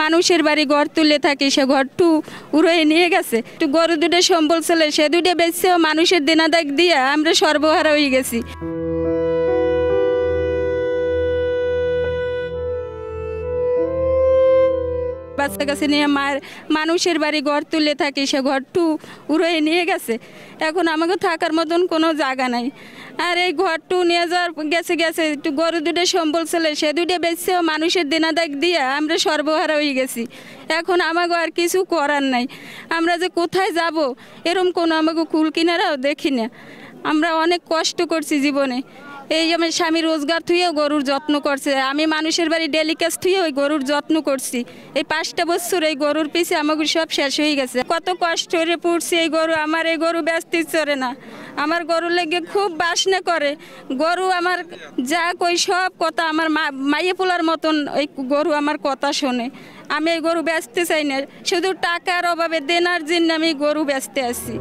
মানুষের বাড়ি ঘর তুলে থাকি, সে ঘরটু উড়িয়ে নিয়ে গেছে। একটু গরু দুটো সম্বল ছিল, সে দুটো বেচছেও মানুষের দিনাদাক দিয়ে আমরা সর্বহারা হয়ে গেছি। বাচ্চা কাছে নিয়ে মায়ের মানুষের বাড়ি ঘর তুলে থাকি, সে ঘরটু উড়িয়ে নিয়ে গেছে। এখন আমাকে থাকার মতন কোনো জায়গা নাই। আর এই ঘরটু নিয়ে যাওয়ার গেছে একটু গরু দুটো সম্বল ছিল, সে দুটো বেচছেও মানুষের দিনাদাক দিয়ে আমরা সর্বহারা হয়ে গেছি। এখন আমাকে আর কিছু করার নাই। আমরা যে কোথায় যাব এরম কোনো আমাকে কুল কিনারাও দেখি না। আমরা অনেক কষ্ট করছি জীবনে। এই আমার স্বামী রোজগার থুয়েও গরুর যত্ন করছে, আমি মানুষের বাড়ি ডেলি কাজ থুয়ে ওই গরুর যত্ন করছি। এই 5টা বছর এই গরুর পিছে আমাকে সব শেষ হয়ে গেছে। কত কষ্ট করে পুড়ছি এই গরু। আমার এই গরু ব্যস্ত চড়ে না, আমার গরু লেগে খুব বাসনা করে। গরু আমার যা কই সব কথা আমার মাইয়ে পোলার মতন ওই গরু আমার কথা শোনে। আমি এই গরু বেচতে চাই না, শুধু টাকার অভাবে দেনার জন্য আমি গরু বেচতে আসি।